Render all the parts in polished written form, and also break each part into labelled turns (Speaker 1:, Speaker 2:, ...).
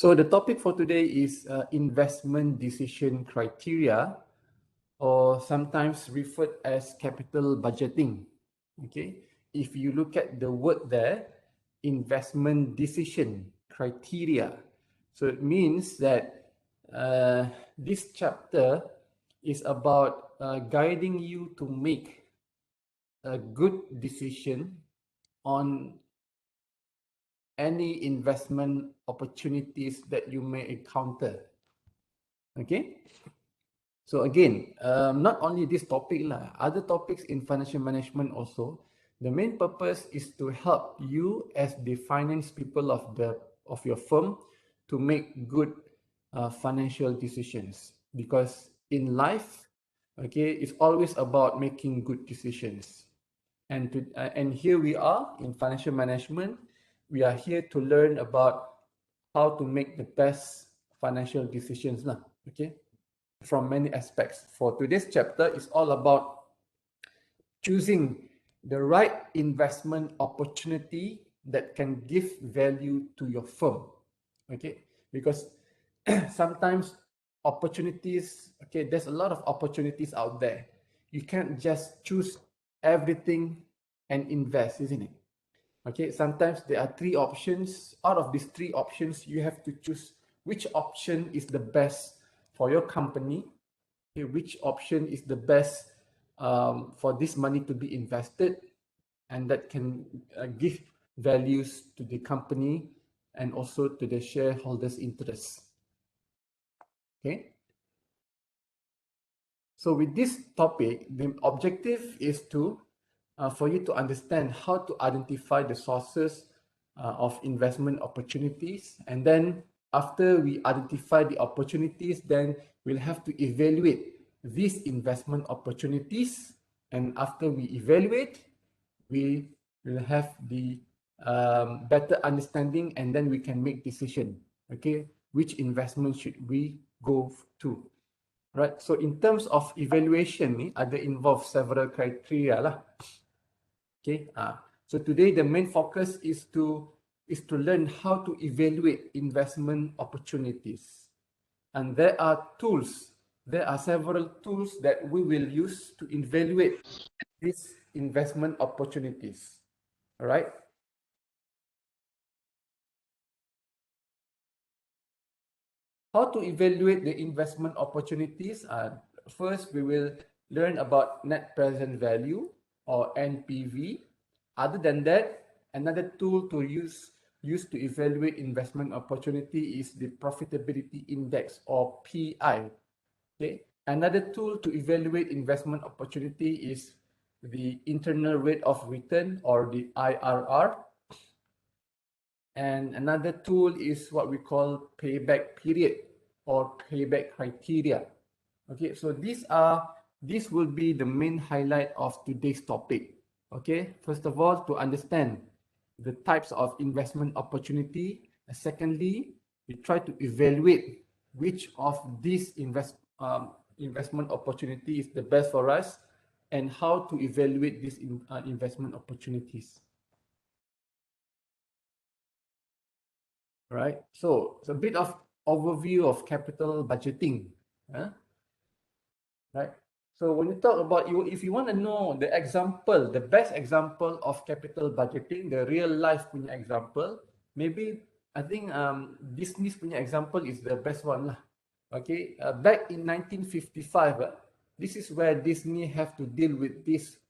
Speaker 1: So the topic for today is investment decision criteria, or sometimes referred as capital budgeting. Okay, if you look at the word there, investment decision criteria, so it means that this chapter is about guiding you to make a good decision on any investment opportunities that you may encounter. Okay, so again, not only this topic lah, other topics in financial management also. The main purpose is to help you as the finance people of your firm to make good financial decisions. Because in life, okay, it's always about making good decisions. And here we are in financial management. We are here to learn about how to make the best financial decisions lah. Okay, from many aspects. For today's chapter, it's all about choosing the right investment opportunity that can give value to your firm. Okay, because sometimes opportunities, okay, there's a lot of opportunities out there. You can't just choose everything and invest, isn't it? Okay, sometimes there are three options. Out of these three options, you have to choose which option is the best for your company, okay, which option is the best for this money to be invested, and that can give values to the company and also to the shareholders' interests. Okay. So with this topic, the objective is to for you to understand how to identify the sources of investment opportunities, and then after we identify the opportunities, then we'll have to evaluate these investment opportunities, and after we evaluate, we will have the better understanding, and then we can make decision, okay, which investment should we go to, right? So in terms of evaluation ni ada involve several criteria lah. Okay, so today the main focus is to learn how to evaluate investment opportunities, and there are several tools that we will use to evaluate these investment opportunities. All right. How to evaluate the investment opportunities? First, we will learn about net present value, or NPV. Other than that, another tool to use to evaluate investment opportunity is the profitability index, or PI. Okay. Another tool to evaluate investment opportunity is the internal rate of return, or the IRR. And another tool is what we call payback period, or payback criteria. Okay, so this will be the main highlight of today's topic. Okay, first of all, to understand the types of investment opportunity. Secondly, we try to evaluate which of these investment opportunity is the best for us, and how to evaluate these investment opportunities. Right, so it's a bit of overview of capital budgeting. Right, so when you talk about if you want to know the example, the best example of capital budgeting, the real life punya example, maybe I think Disney's punya example is the best one lah. Okay, back in 1955, this is where Disney have to deal with this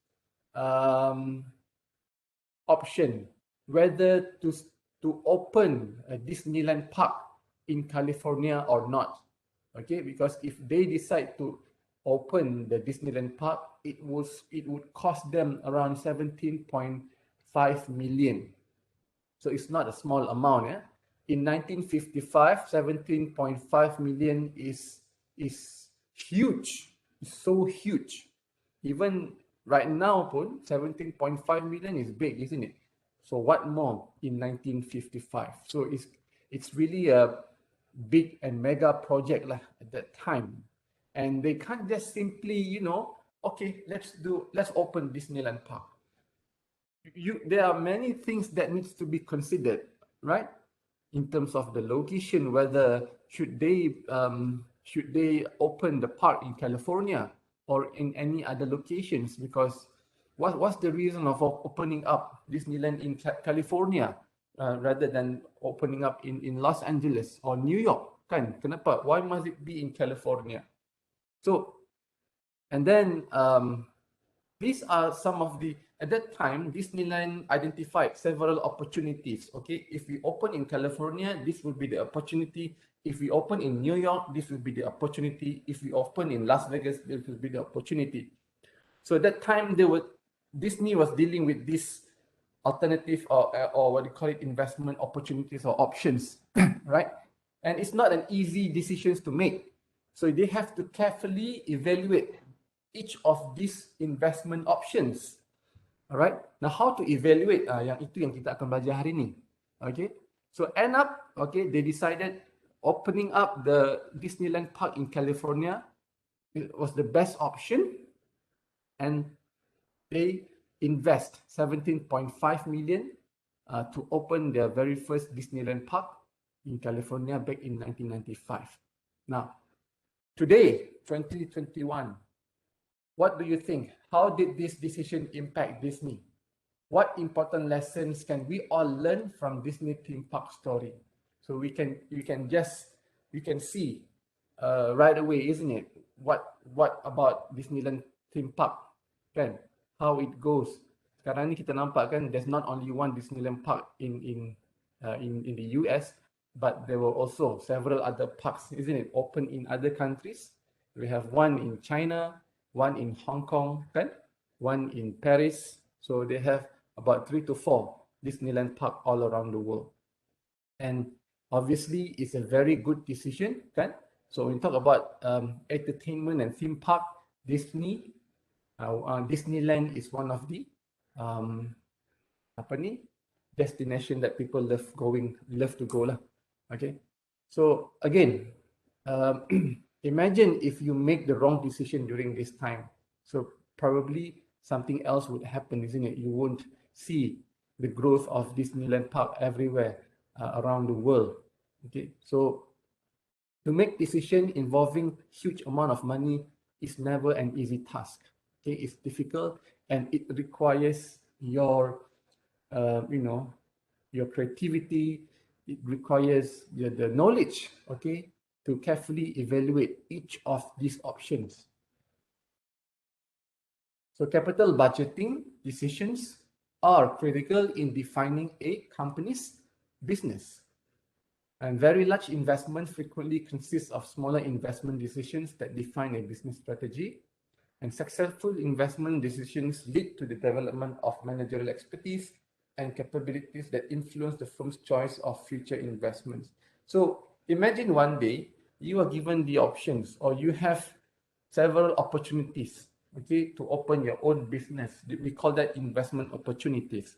Speaker 1: option whether to open a Disneyland park in California or not. Okay, because if they decide to open the Disneyland park, it would cost them around 17.5 million. So it's not a small amount. Yeah? In 1955, 17.5 million is huge. It's so huge. Even right now, 17.5 million is big, isn't it? So what more in 1955? So it's really a big and mega project lah at that time, and they can't just simply, okay, let's open Disneyland Park. There are many things that needs to be considered, right? in terms of the location, whether should they open the park in California or in any other locations, because what's the reason of opening up Disneyland in California rather than opening up in Los Angeles or New York, kan? Kenapa? Why must it be in California? So, and then these are some of the, at that time, Disneyland identified several opportunities. Okay, if we open in California, this will be the opportunity. If we open in New York, this will be the opportunity. If we open in Las Vegas, this will be the opportunity. So at that time, Disney was dealing with this alternative or what you call it, investment opportunities or options, right? And it's not an easy decisions to make. So they have to carefully evaluate each of these investment options. Alright. Now how to evaluate? Yang itu yang kita akan belajar hari ini. Okay. So end up, okay, they decided opening up the Disneyland Park in California, it was the best option, and they invest 17.5 million to open their very first Disneyland Park in California back in 1995. Now, today, 2021, what do you think? How did this decision impact Disney? What important lessons can we all learn from Disney theme park story? So we can see right away, isn't it? What about Disneyland theme park? Kan? How it goes. Sekarang ni kita nampak kan, there's not only one Disneyland park in the US, but there were also several other parks, isn't it? Open in other countries. We have one in China, one in Hong Kong, kan? One in Paris. So they have about 3 to 4 Disneyland park all around the world. And obviously, it's a very good decision, kan? So when we talk about entertainment and theme park, Disneyland is one of the destination that people love to go lah. Okay, so again, imagine if you make the wrong decision during this time. So probably something else would happen, isn't it? You won't see the growth of Disneyland Park everywhere around the world. Okay, so to make decision involving huge amount of money is never an easy task. Okay, it's difficult and it requires your, your creativity. It requires the knowledge, okay, to carefully evaluate each of these options. So capital budgeting decisions are critical in defining a company's business. And very large investment frequently consists of smaller investment decisions that define a business strategy. And successful investment decisions lead to the development of managerial expertise and capabilities that influence the firm's choice of future investments. So imagine one day you are given the options, or you have several opportunities, okay, to open your own business. We call that investment opportunities.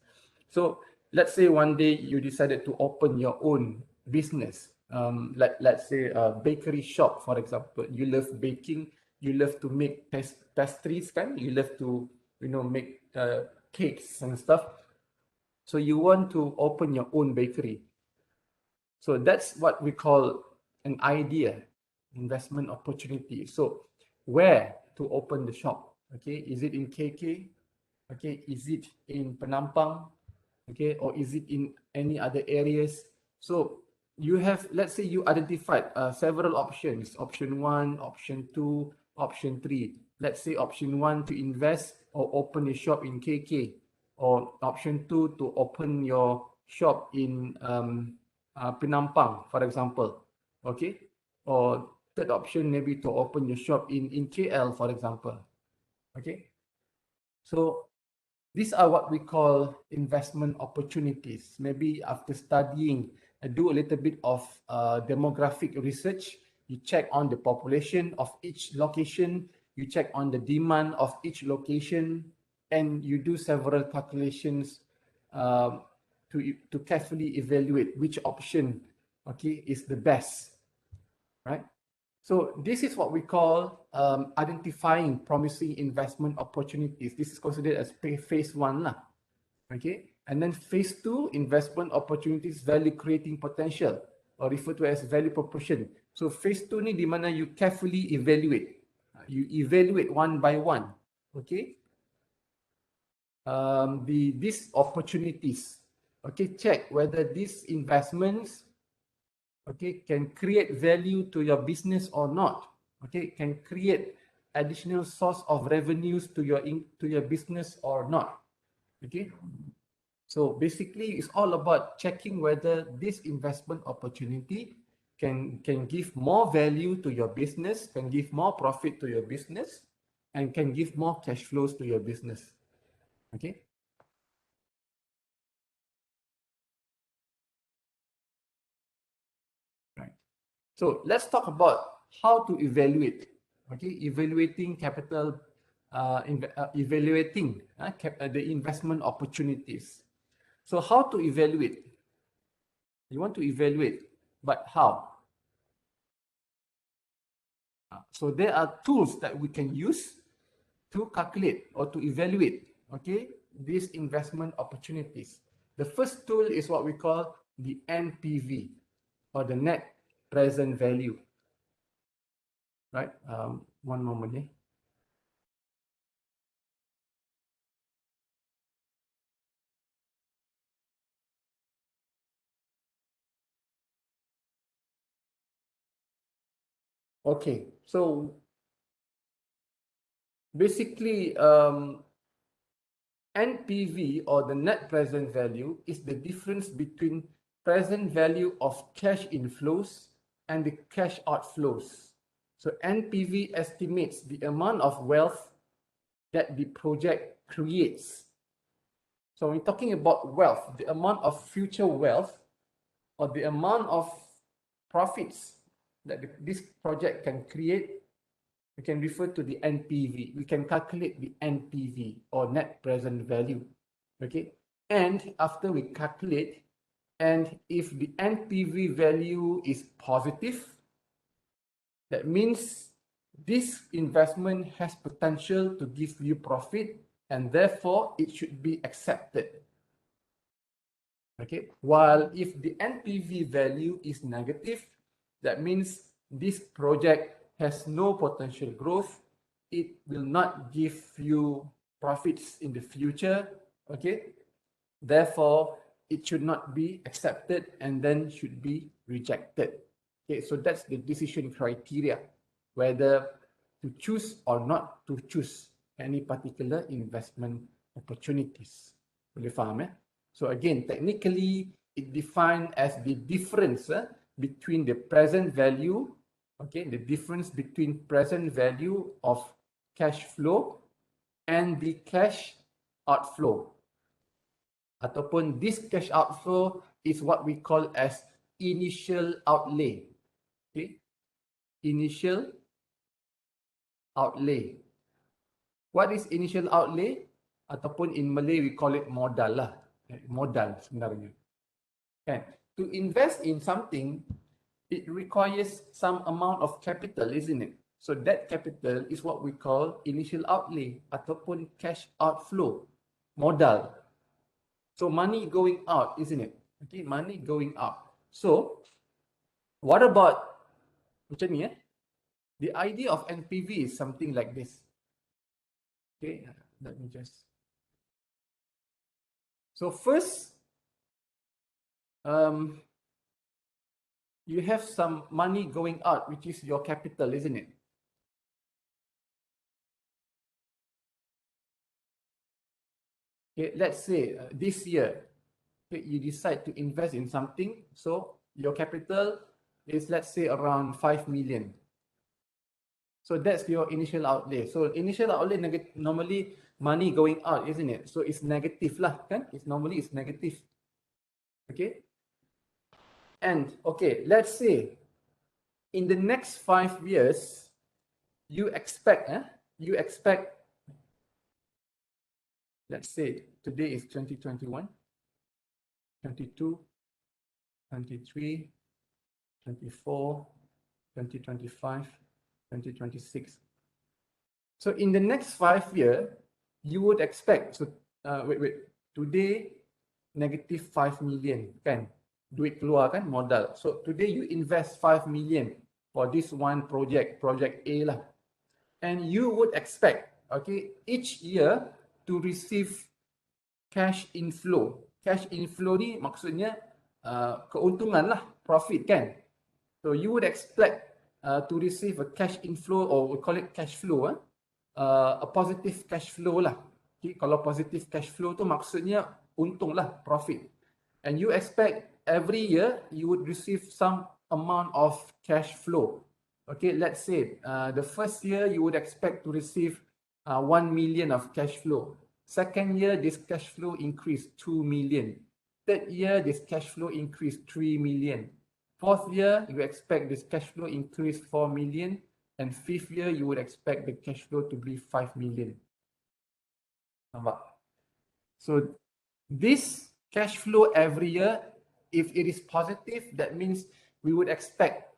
Speaker 1: So let's say one day you decided to open your own business, let's say a bakery shop, for example. You love baking, you love to make pastries, kan? You love to, make cakes and stuff. So you want to open your own bakery. So that's what we call an idea, investment opportunity. So where to open the shop? Okay, is it in KK? Okay, is it in Penampang? Okay, or is it in any other areas? So you have, let's say you identified several options, option 1, option 2, option 3. Let's say option 1 to invest or open a shop in KK, or option 2 to open your shop in Penampang, for example. Okay, or third option maybe to open your shop in KL, for example. Okay, so these are what we call investment opportunities. Maybe after studying, do a little bit of demographic research. You check on the population of each location, you check on the demand of each location, and you do several calculations to carefully evaluate which option, okay, is the best, right? So this is what we call identifying promising investment opportunities. This is considered as phase 1 lah. Okay. And then phase 2, investment opportunities, value creating potential, or referred to as value proposition. So phase 2 ni di mana you carefully evaluate. You evaluate one by one. Okay. These opportunities. Okay, check whether these investments, okay, can create value to your business or not. Okay, can create additional source of revenues to your business or not. Okay. So basically, it's all about checking whether this investment opportunity can give more value to your business, can give more profit to your business, and can give more cash flows to your business. Okay. Right. So let's talk about how to evaluate. Okay, evaluating capital, evaluating the investment opportunities. So how to evaluate? You want to evaluate, but how? So there are tools that we can use to calculate or to evaluate, okay, these investment opportunities. The first tool is what we call the NPV, or the net present value, right? One moment here. Okay, so basically, NPV, or the net present value, is the difference between present value of cash inflows and the cash outflows. So NPV estimates the amount of wealth that the project creates. So when we're talking about wealth, the amount of future wealth, or the amount of profits that this project can create, we can refer to the NPV. We can calculate the NPV, or net present value. Okay. And after we calculate, and if the NPV value is positive, that means this investment has potential to give you profit, and therefore it should be accepted. Okay. While if the NPV value is negative, that means this project has no potential growth. It will not give you profits in the future. Okay. Therefore, it should not be accepted and then should be rejected. Okay, so that's the decision criteria, whether to choose or not to choose any particular investment opportunities. Boleh faham, eh? So again, technically, it defined as the difference between the present value, okay, the difference between present value of cash flow and the cash outflow. Ataupun this cash outflow is what we call as initial outlay. Okay, initial outlay. What is initial outlay? Ataupun in Malay we call it modal lah. Modal sebenarnya. Kan? To invest in something, it requires some amount of capital, isn't it? So that capital is what we call initial outlay ataupun cash outflow, modal. So money going out, isn't it? Okay, money going out. So what about macam ni, eh? The idea of NPV is something like this. Okay, let me just. So first, you have some money going out, which is your capital, isn't it? Okay, let's say this year, okay, you decide to invest in something. So your capital is, let's say, around 5 million. So that's your initial outlay. So initial outlay normally money going out, isn't it? So it's negative lah, kan? It's normally negative. Okay. And okay, let's say in the next 5 years, you expect, let's say today is 2021, 22, 23, 24, 2025, 2026. So in the next 5 years, you would expect, so today negative 5 million kan, duit keluar kan, modal. So today you invest 5 million for this one project A lah, and you would expect, okay, each year to receive cash inflow. Cash inflow ni maksudnya keuntungan lah, profit kan. So you would expect to receive a cash inflow, or we call it cash flow, a positive cash flow lah. Okay, kalau positive cash flow tu maksudnya untung lah, profit. And you expect every year you would receive some amount of cash flow. Okay, let's say the first year you would expect to receive 1 million of cash flow. Second year, this cash flow increased 2 million. Third year, this cash flow increased 3 million. Fourth year, you expect this cash flow increase 4 million. And fifth year, you would expect the cash flow to be 5 million. Nampak? So this cash flow every year, if it is positive, that means we would expect,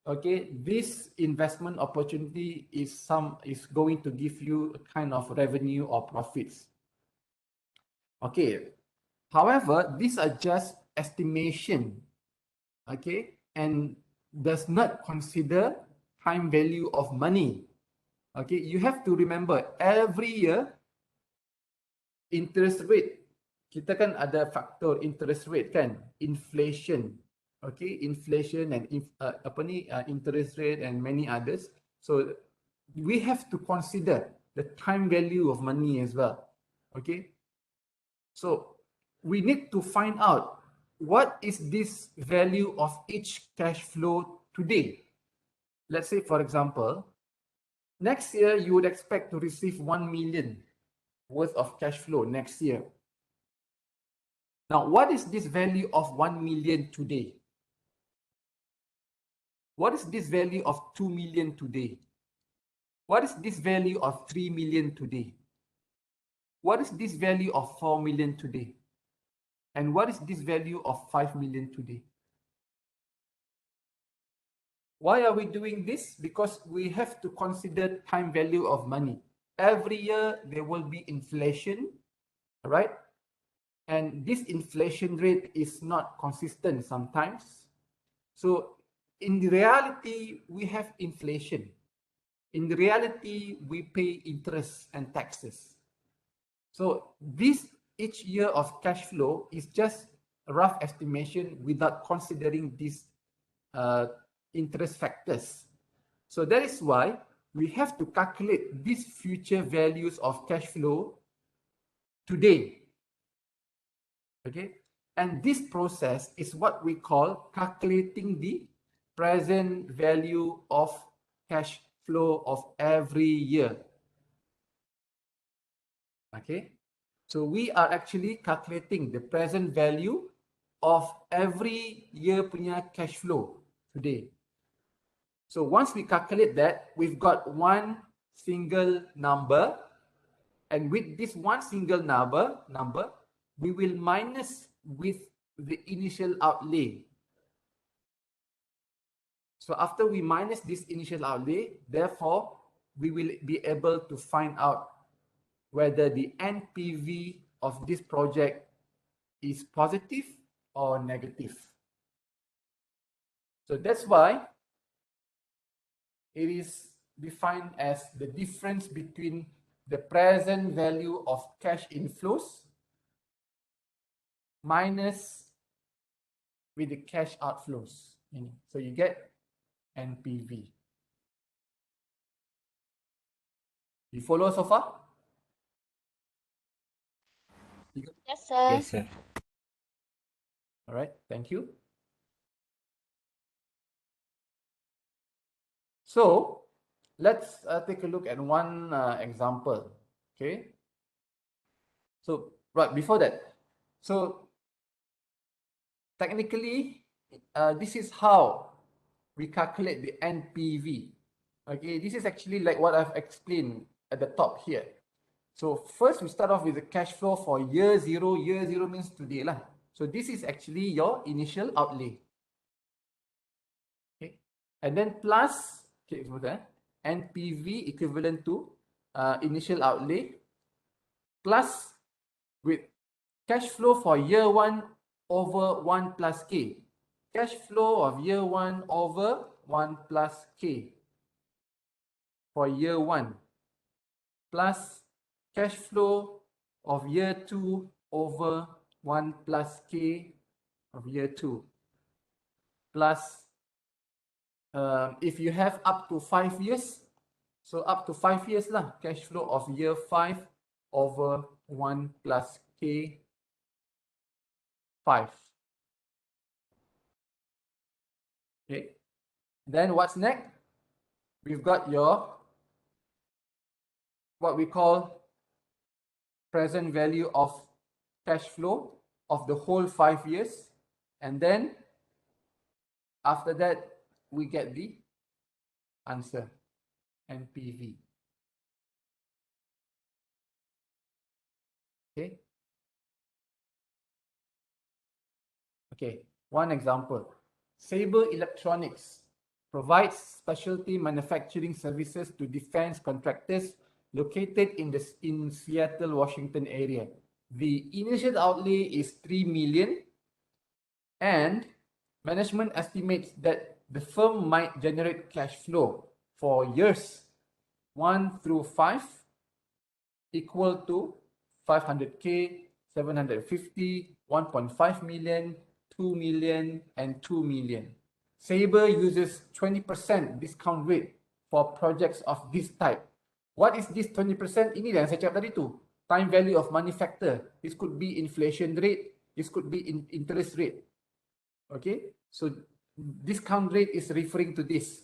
Speaker 1: okay, this investment opportunity is going to give you a kind of revenue or profits. Okay, however, these are just estimation, okay, and does not consider time value of money. Okay, you have to remember every year interest rate, kita kan ada faktor interest rate kan, inflation, okay, inflation and interest rate and many others. So we have to consider the time value of money as well. Okay, so we need to find out what is this value of each cash flow today. Let's say, for example, next year you would expect to receive 1 million worth of cash flow next year. Now, what is this value of 1 million today? What is this value of 2 million today? What is this value of 3 million today? What is this value of 4 million today? And what is this value of 5 million today? Why are we doing this? Because we have to consider time value of money. Every year there will be inflation, right? And this inflation rate is not consistent sometimes. So in reality, we have inflation. In reality, we pay interest and taxes. So this each year of cash flow is just a rough estimation without considering these interest factors. So that is why we have to calculate these future values of cash flow today. Okay, and this process is what we call calculating the present value of cash flow of every year. Okay, so we are actually calculating the present value of every year punya cash flow today. So once we calculate that, we've got one single number, and with this one single number, we will minus with the initial outlay. So after we minus this initial outlay, therefore, we will be able to find out whether the NPV of this project is positive or negative. So that's why it is defined as the difference between the present value of cash inflows minus with the cash outflows. So you get NPV. You follow so far?
Speaker 2: Yes, sir.
Speaker 3: Yes, sir.
Speaker 1: All right, thank you. So let's take a look at one example. Okay. So right before that, so technically, this is how we calculate the NPV. Okay, this is actually like what I've explained at the top here. So first we start off with the cash flow for year zero. Year zero means today lah. So this is actually your initial outlay. Okay, and then plus, okay, NPV equivalent to initial outlay plus with Cash flow for year 1 over 1 plus K. Cash flow of year 1 over 1 plus K for year 1 plus cash flow of year 2 over 1 plus K of year 2 plus if you have up to 5 years, so up to 5 years lah, cash flow of year 5 over 1 plus K 5. Okay, then what's next? We've got your what we call present value of cash flow of the whole 5 years, and then after that we get the answer, NPV. Okay. Okay, one example. Sabre Electronics provides specialty manufacturing services to defense contractors located in Seattle, Washington area. The initial outlay is 3 million and management estimates that the firm might generate cash flow for years 1 through 5 equal to 500K, 750, 1.5 million, 2 million, and 2 million. Sabre uses 20% discount rate for projects of this type. What is this 20%? Ini yang saya cakap tadi tu. Time value of money factor. This could be inflation rate. This could be interest rate. Okay, so discount rate is referring to this.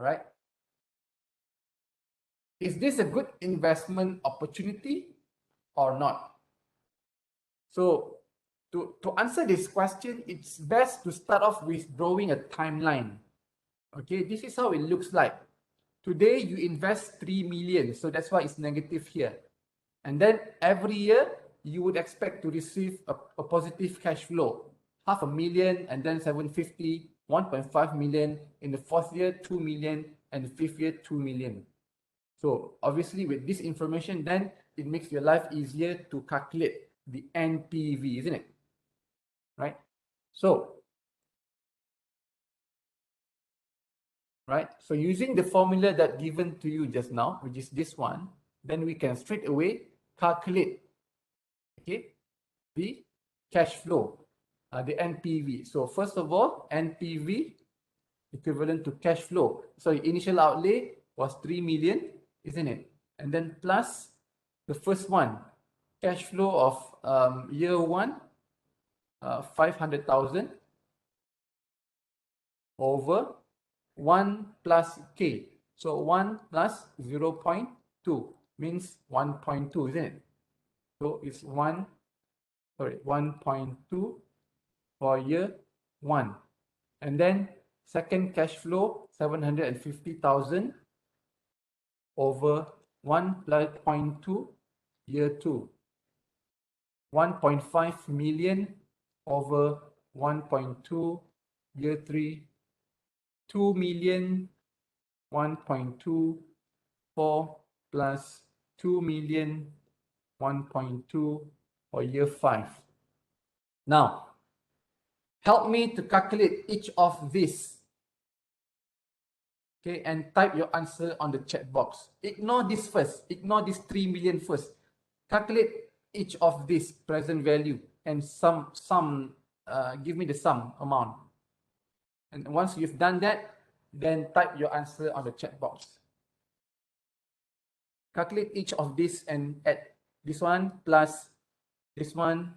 Speaker 1: All right. Is this a good investment opportunity or not? So to answer this question, it's best to start off with drawing a timeline. Okay, this is how it looks like. Today you invest 3 million, so that's why it's negative here. And then every year you would expect to receive a positive cash flow, 500,000 and then 750, 1.5 million in the 4th year, 2 million, and the 5th year, 2 million. So obviously with this information, then it makes your life easier to calculate the NPV, isn't it? Right? So, so using the formula that given to you just now, which is this one, then we can straight away calculate, okay, the cash flow, the NPV. So first of all, NPV equivalent to cash flow. So initial outlay was 3 million, isn't it? And then plus the first one, cash flow of year 1, 500,000 over 1 plus K. So 1 plus 0.2 means 1.2, isn't it? So it's 1.2 for year 1. And then second cash flow, 750,000 over 1 plus 0.2 year 2. 1.5 million over 1.2 year 3. 2 million, 1.24 plus 2 million, 1.2 for year 5. Now, help me to calculate each of these. Okay, and type your answer on the chat box. Ignore this first. Ignore this 3 million first. Calculate each of this present value and give me the sum amount. And once you've done that, then type your answer on the chat box. Calculate each of this and add this one plus this one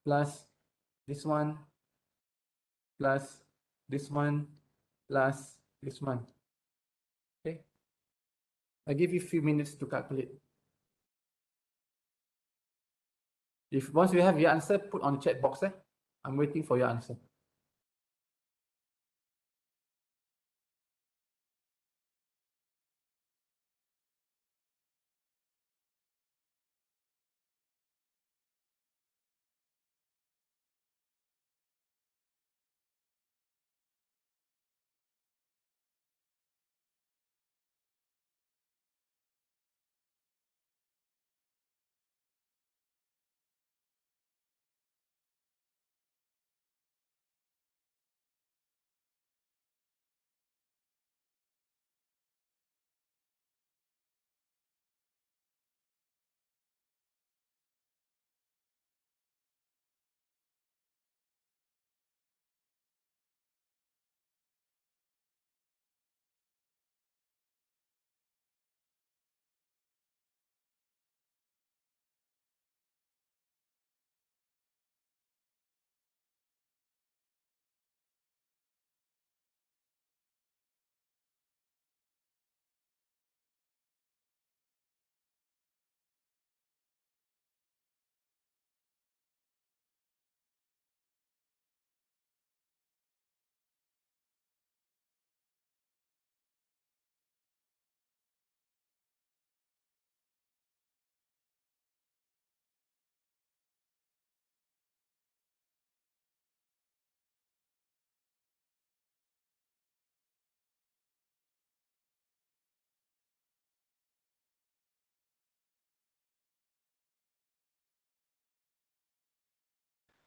Speaker 1: plus this one plus this one plus this one. Okay. I'll give you a few minutes to calculate. If once you have your answer, put on the chat box. I'm waiting for your answer.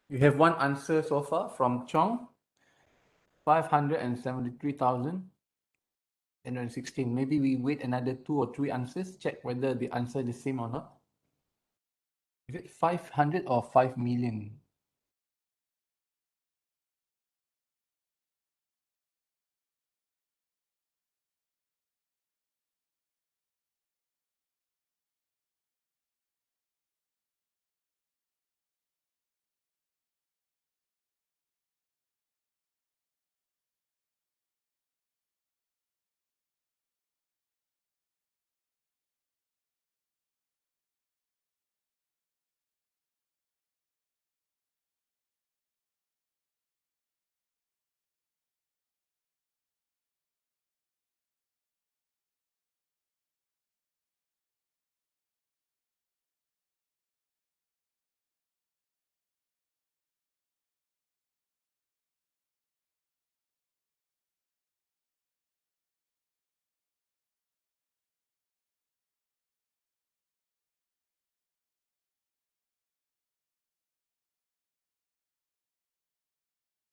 Speaker 1: You have one answer so far from Chong, 573,116. Maybe we wait another 2 or 3 answers, check whether the answer is the same or not. Is it 500 or 5 million?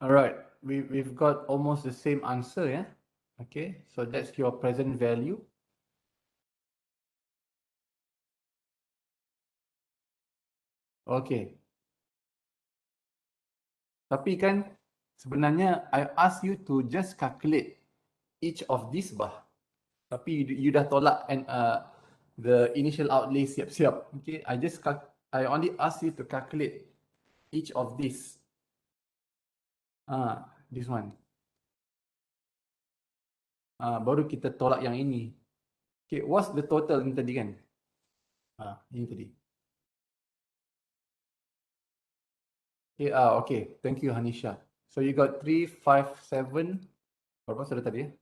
Speaker 1: All right, we've got almost the same answer, yeah? Okay, so that's your present value. Okay. Tapi kan sebenarnya I ask you to just calculate each of these bah. Tapi you dah tolak and the initial outlay siap-siap. Okay, I only ask you to calculate each of these. This one. Baru kita tolak yang ini. Okay, what's the total ni tadi kan? Ini tadi. Okay, okay. Thank you Hanisha. So you got 357. Berapa sudah tadi ya?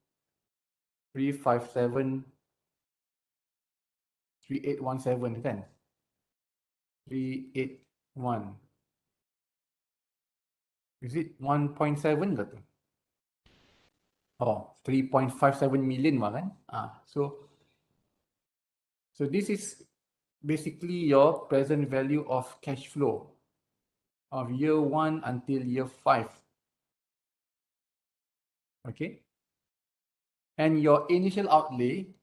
Speaker 1: 357 3817 kan? 381. Is it 1.7 ke tu? Oh, 3.57 million mah kan? So this is basically your present value of cash flow of year 1 until year 5. Okay? And your initial outlay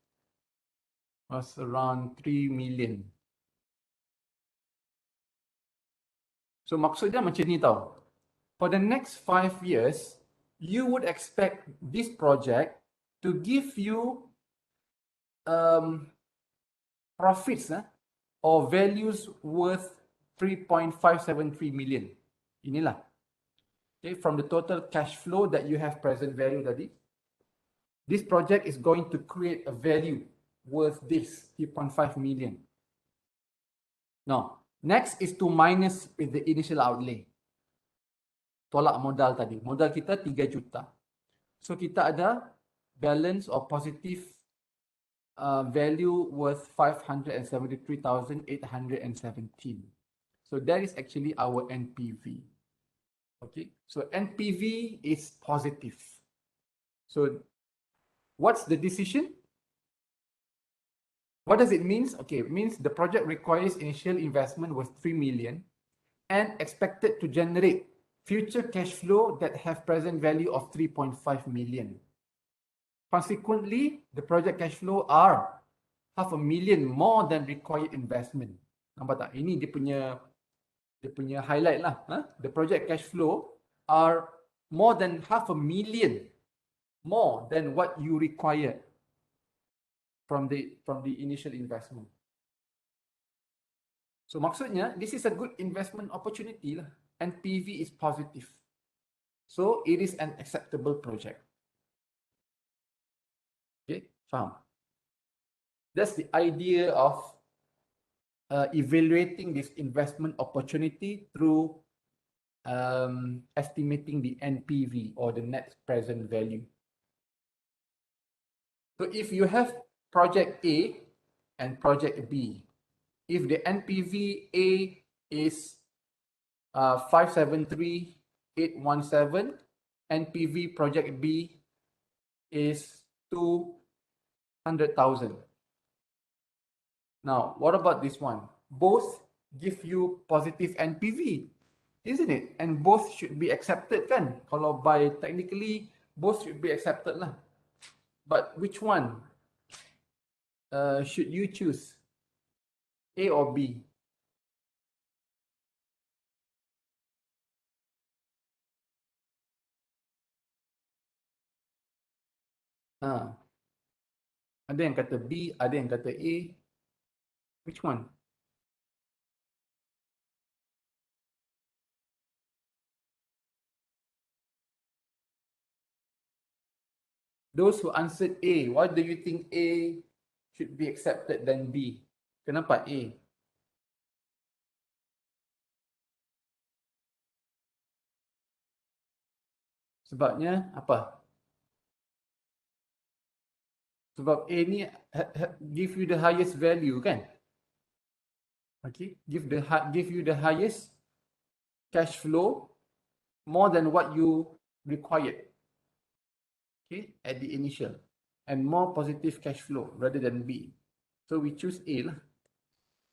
Speaker 1: was around 3 million. So maksudnya macam ni tau. For the next 5 years, you would expect this project to give you profits or values worth 3.573 million. Inilah. Okay, from the total cash flow that you have present value tadi, this project is going to create a value worth this 3.5 million. Now, next is to minus with the initial outlay. Tolak modal tadi. Modal kita 3 juta. So kita ada balance or positive value worth 573,817. So that is actually our NPV. Okay, so NPV is positive. So what's the decision? What does it mean? Okay, it means the project requires initial investment worth 3 million and expected to generate future cash flow that have present value of 3.5 million. Consequently, the project cash flow are 500,000 more than required investment. Nampak tak? Ini dia punya highlight lah. The project cash flow are more than 500,000 more than what you require from the initial investment. So maksudnya, this is a good investment opportunity lah. NPV is positive. So it is an acceptable project. Okay, faham? That's the idea of evaluating this investment opportunity through estimating the NPV or the net present value. So if you have project A and project B, if the NPV A is 573,817, NPV project B is 200,000. Now, what about this one? Both give you positive NPV. isn't it? And both should be accepted kan? Kalau by technically, both should be accepted lah. But which one should you choose? A or B? Ada yang kata B, ada yang kata A. Which one? Those who answered A, why do you think A should be accepted than B? Kenapa A? Sebabnya apa? Sebab A ni give you the highest value kan? Okay, give you the highest cash flow more than what you required. Okay, at the initial, and more positive cash flow rather than B. So we choose A lah.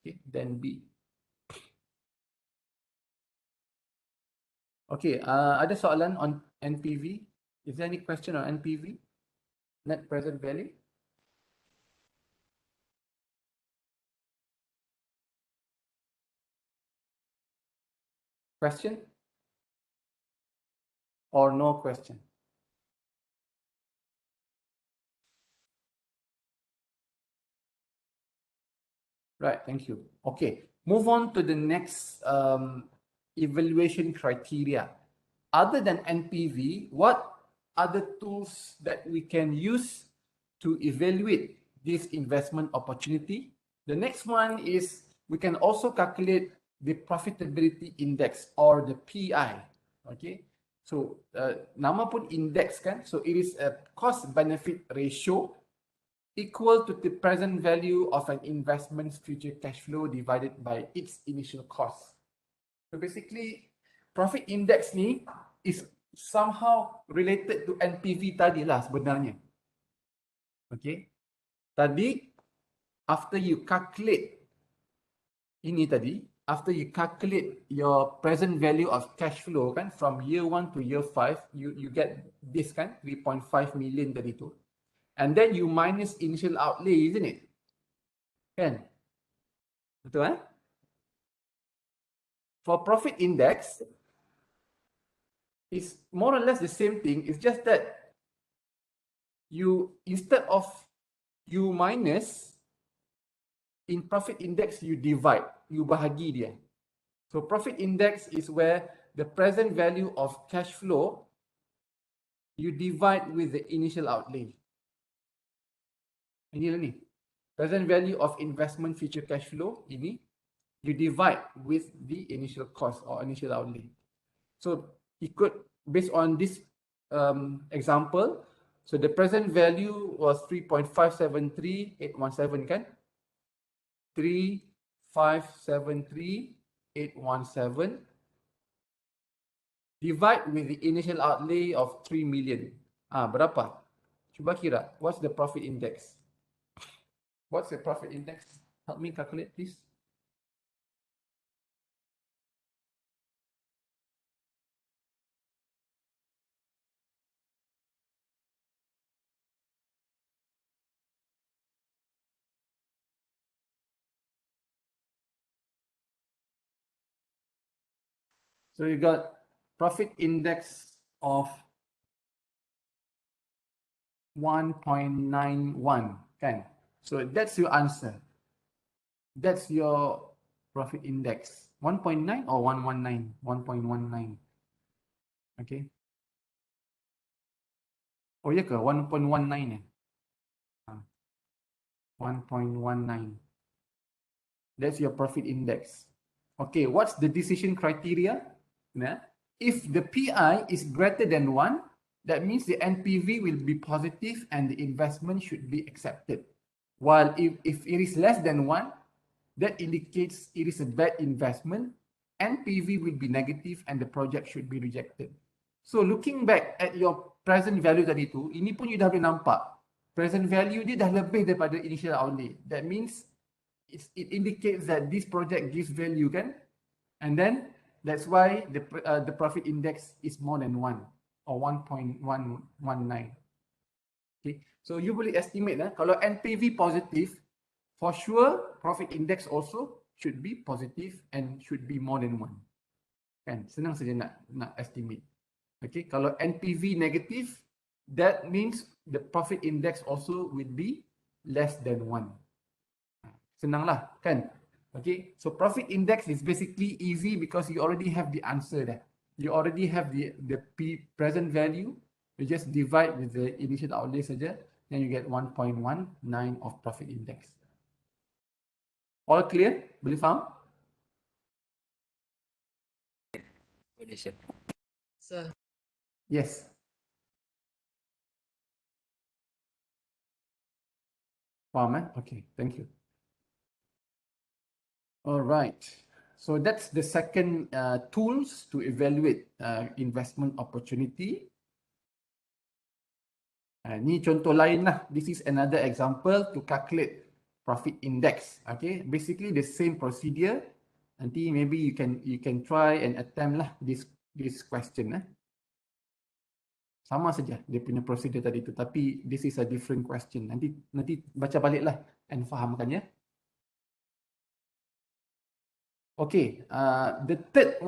Speaker 1: Okay, then B. Okay, ada soalan on NPV? Is there any question on NPV? Net present value? Question? Or no question? Right, thank you. Okay, move on to the next evaluation criteria. Other than NPV, what other tools that we can use to evaluate this investment opportunity? The next one is we can also calculate the profitability index or the PI. Okay, so nama pun index kan, so it is a cost benefit ratio equal to the present value of an investment's future cash flow divided by its initial cost. So basically, profit index ni is somehow related to NPV tadi lah sebenarnya. Okay. Tadi, after you calculate ini tadi, after you calculate your present value of cash flow kan, from year 1 to year 5, you get this kan, 3.5 million tadi tu. And then you minus initial outlay, isn't it? Kan? Betul eh? For profit index, it's more or less the same thing. It's just that you, instead of you minus, in profit index, you divide, you bahagi dia. So profit index is where the present value of cash flow, you divide with the initial outlay. Ini lah ni. Present value of investment future cash flow, ini, you divide with the initial cost or initial outlay. So ikut, based on this example, so the present value was 3.573817 kan? 3,573,817 divide with the initial outlay of 3 million. Berapa? Cuba kira, what's the profit index? What's the profit index? Help me calculate, please. So you got profit index of 1.91, kan? So that's your answer. That's your profit index. 1.9 or 119? 1.19. Okay. Oh ya ke? 1.19 eh? 1.19. That's your profit index. Okay, what's the decision criteria? If the PI is greater than 1, that means the NPV will be positive and the investment should be accepted. While if it is less than 1, that indicates it is a bad investment, NPV will be negative and the project should be rejected. So looking back at your present value tadi tu, ini pun you dah boleh nampak. Present value dia dah lebih daripada initial outlay. That means it indicates that this project gives value kan? And then That's why the profit index is more than 1 or 1.119. Okay, so you boleh estimate kalau NPV positive, for sure profit index also should be positive and should be more than 1. Kan, senang saja nak estimate. Okay, kalau NPV negative, that means the profit index also will be less than 1. Senanglah, kan? Okay, so profit index is basically easy because you already have the answer there. You already have the present value. You just divide with the initial outlay saja, then you get 1.19 of profit index. All clear? Boleh faham?
Speaker 3: Sir.
Speaker 1: Yes. Faham, Okay, thank you. All right. So that's the second tools to evaluate investment opportunity. Ni contoh lain lah. This is another example to calculate profit index. Okay, basically the same procedure. Nanti maybe you can try and attempt lah this question. Sama saja dia punya procedure tadi tu, tapi this is a different question. Nanti baca balik lah and fahamkan ya. Okay, the third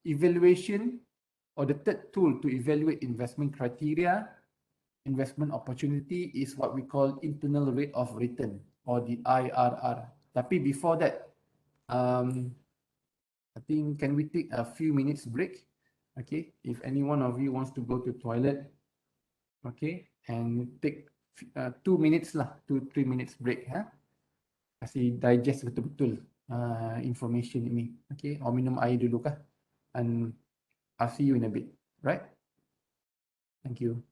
Speaker 1: evaluation or the third tool to evaluate investment criteria, investment opportunity is what we call internal rate of return or the IRR. Tapi before that, I think can we take a few minutes break? Okay, if any one of you wants to go to toilet, okay, and take 2 minutes lah, 2-3 minutes break. Kasih digest betul-betul information ini. Okay, or minum air dulu kah? And I'll see you in a bit, right? Thank you.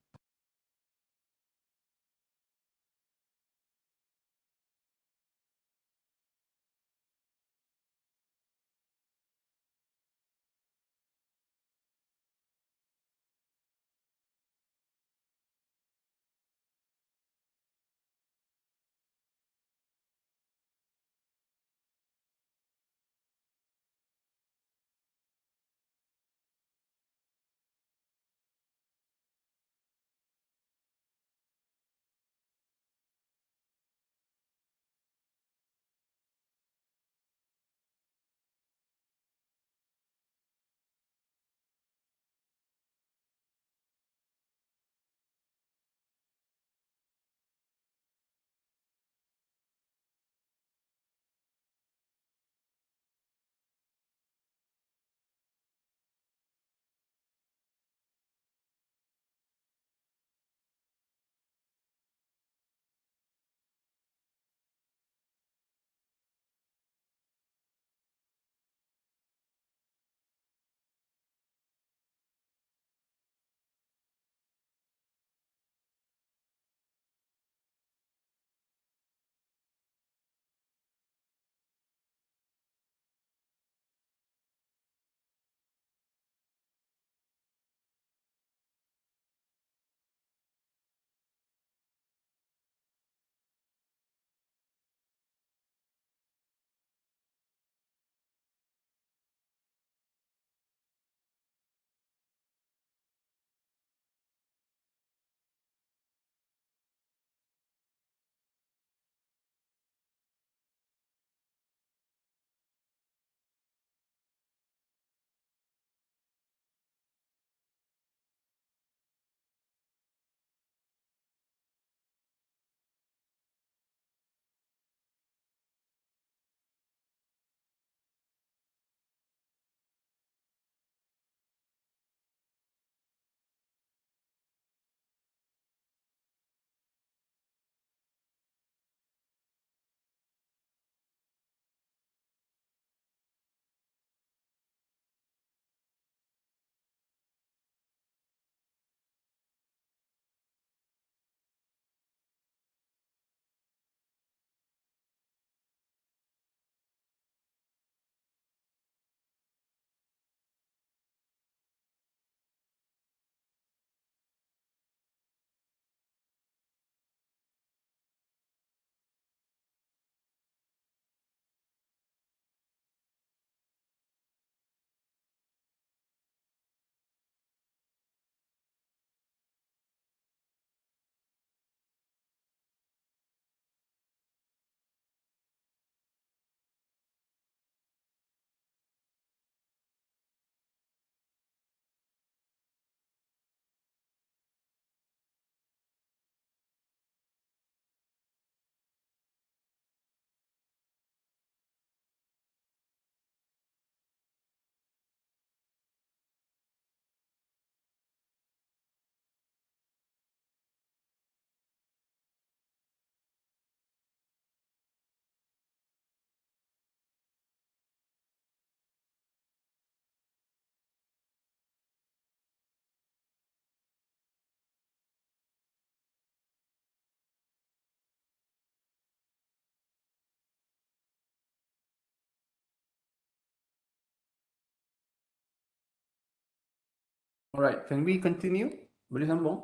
Speaker 1: Alright, can we continue? Boleh sambung?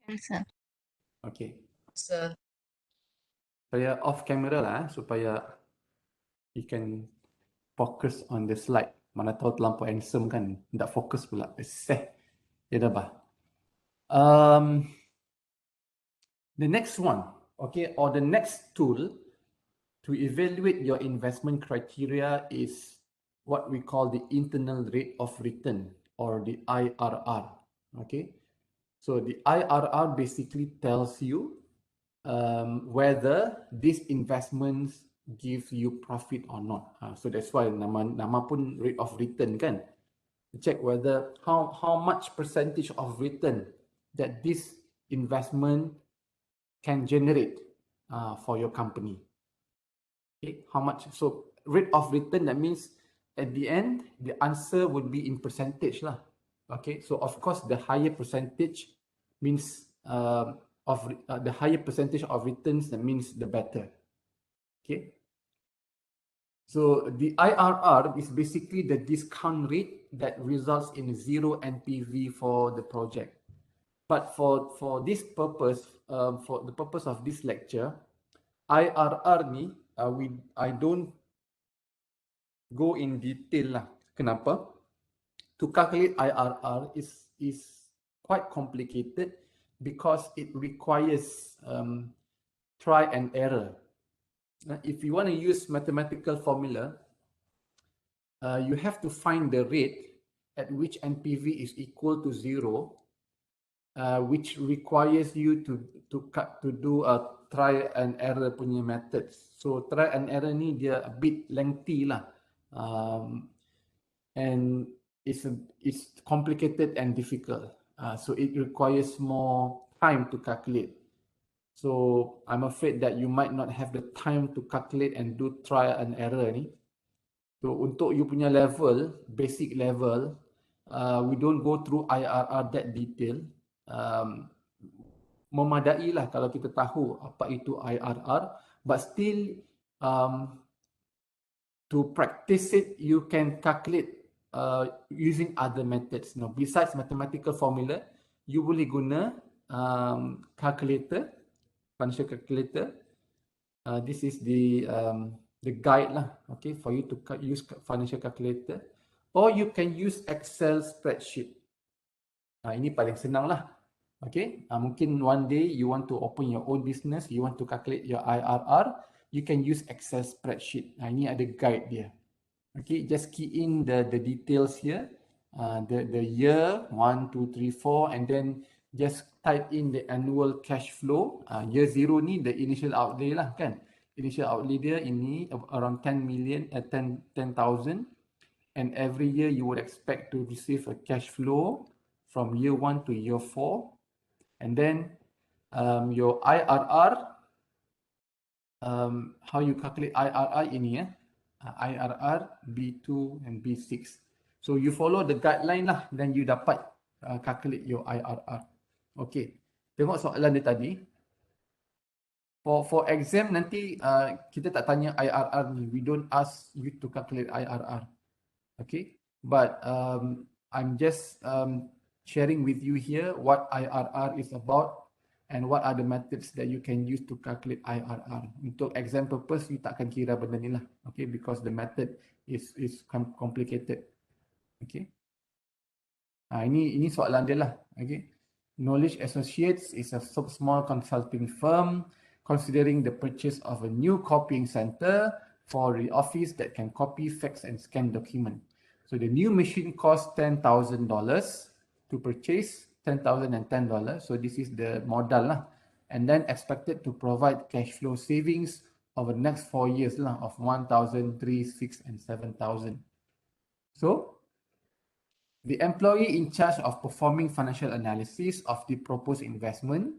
Speaker 2: Yes, sir.
Speaker 1: Okay.
Speaker 2: Sir.
Speaker 1: Saya off camera lah supaya you can focus on the slide. Mana tahu terlampau handsome kan, tak fokus pula. Ya dah bah. The next one, okay, or the next tool to evaluate your investment criteria is what we call the internal rate of return, or the IRR. Okay, so the IRR basically tells you whether these investments give you profit or not. So that's why nama pun rate of return kan. Check whether how much percentage of return that this investment can generate for your company. Okay, how much? So rate of return, that means at the end, the answer would be in percentage lah. Okay, so of course, the higher percentage means the higher percentage of returns, that means the better. Okay. So the IRR is basically the discount rate that results in zero NPV for the project. But for this purpose, for the purpose of this lecture, IRR ni I don't go in detail lah. Kenapa? To calculate IRR is quite complicated because it requires try and error. If you want to use mathematical formula, you have to find the rate at which NPV is equal to 0, which requires you to do a try and error punya methods. So try and error ni dia a bit lengthy lah, and it's complicated and difficult. So it requires more time to calculate. So I'm afraid that you might not have the time to calculate and do try and error ni. So untuk you punya level, basic level, we don't go through IRR that detail. Memadai lah kalau kita tahu apa itu IRR, but still to practice it, you can calculate using other methods. Now, besides mathematical formula, you boleh guna calculator, financial calculator. This is the guide lah, okay, for you to use financial calculator, or you can use Excel spreadsheet. Ini paling senang lah, okay. Mungkin one day you want to open your own business, you want to calculate your IRR, you can use Excel spreadsheet. Ini ada guide dia. Okay, just key in the details here, the year 1, 2, 3, 4, and then just type in the annual cash flow. Year 0 ni the initial outlay lah kan. Initial outlay dia ini around 10,000, and every year you would expect to receive a cash flow from year 1 to year 4, and then your IRR, how you calculate IRR ini ya. IRR, B2 and B6. So you follow the guideline lah, then you dapat calculate your IRR. Okay, tengok soalan dia tadi. For exam nanti kita tak tanya IRR ni. We don't ask you to calculate IRR. Okay, but I'm just sharing with you here what IRR is about and what are the methods that you can use to calculate IRR. Untuk exam purpose, you takkan kira benda ni lah, okay, because the method is complicated. Okay. Ini soalan dia lah, okay. Knowledge Associates is a small consulting firm considering the purchase of a new copying center for the office that can copy, fax and scan document. So the new machine costs $10,000 to purchase, $10,000 and $10. So this is the modal lah, and then expected to provide cash flow savings over the next 4 years lah of 1,000, 3,000, 6,000 and 7,000. So the employee in charge of performing financial analysis of the proposed investment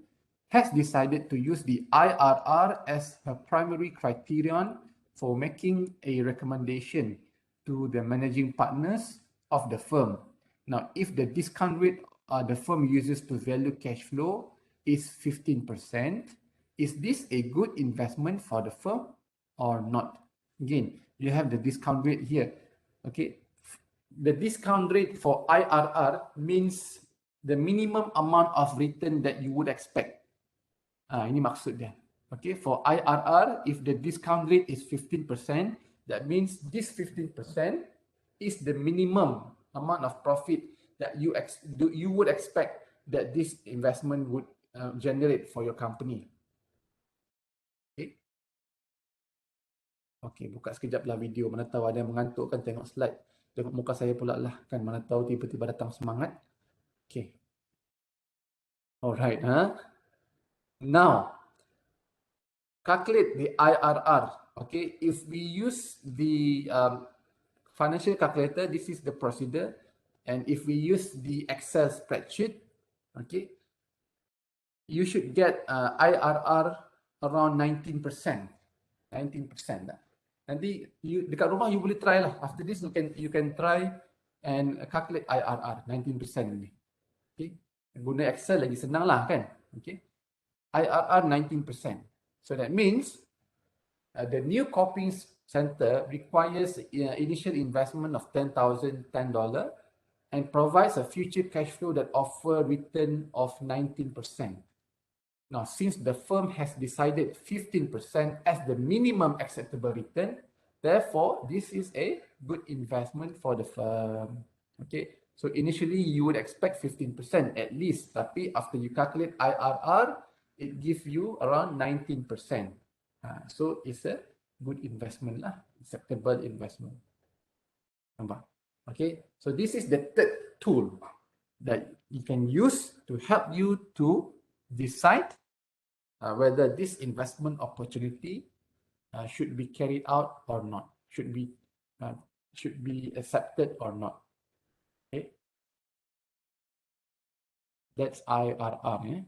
Speaker 1: has decided to use the IRR as her primary criterion for making a recommendation to the managing partners of the firm. Now, if the discount rate the firm uses to value cash flow is 15%, is this a good investment for the firm or not? Again, you have the discount rate here. Okay, the discount rate for IRR means the minimum amount of return that you would expect. Ini maksud dia. Okay, for IRR, if the discount rate is 15%, that means this 15% is the minimum amount of profit that you would expect that this investment would generate for your company. Okay. Okay, buka sekejap lah video. Mana tahu ada yang mengantuk kan tengok slide. Tengok muka saya pula lah kan. Mana tahu tiba-tiba datang semangat. Okay. Alright, now, calculate the IRR. Okay, if we use the financial calculator, this is the procedure. And if we use the Excel spreadsheet, okay, you should get IRR around 19%. 19%. Nanti dekat rumah you boleh try lah. After this you can try and calculate IRR 19% ni. Okay, guna Excel lagi senang lah kan. Okay, IRR 19%. So that means the new copying center requires initial investment of $10,000 and provides a future cash flow that offer return of 19%. Now, since the firm has decided 15% as the minimum acceptable return, therefore, this is a good investment for the firm. Okay, so initially you would expect 15% at least, tapi after you calculate IRR, it gives you around 19%. So it's a good investment lah, acceptable investment. Nampak? Okay, so this is the third tool that you can use to help you to decide whether this investment opportunity should be carried out or not, should be accepted or not. Okay, that's IRR. Yeah?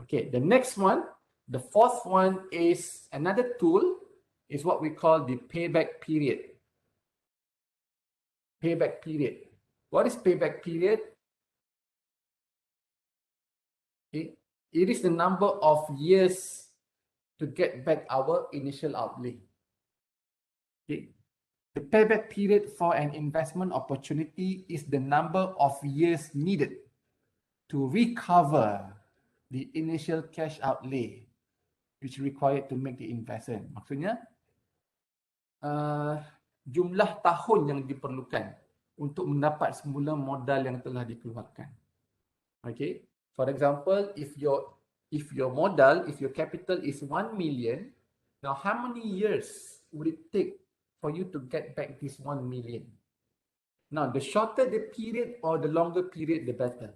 Speaker 1: Okay, the next one, the fourth one is another tool, is what we call the payback period. Payback period. What is payback period? Okay. It is the number of years to get back our initial outlay. Okay. The payback period for an investment opportunity is the number of years needed to recover the initial cash outlay which required to make the investment. Maksudnya, jumlah tahun yang diperlukan untuk mendapat semula modal yang telah dikeluarkan. Okay. For example, if your capital is 1 million, now how many years would it take for you to get back this 1 million? Now, the shorter the period or the longer period, the better.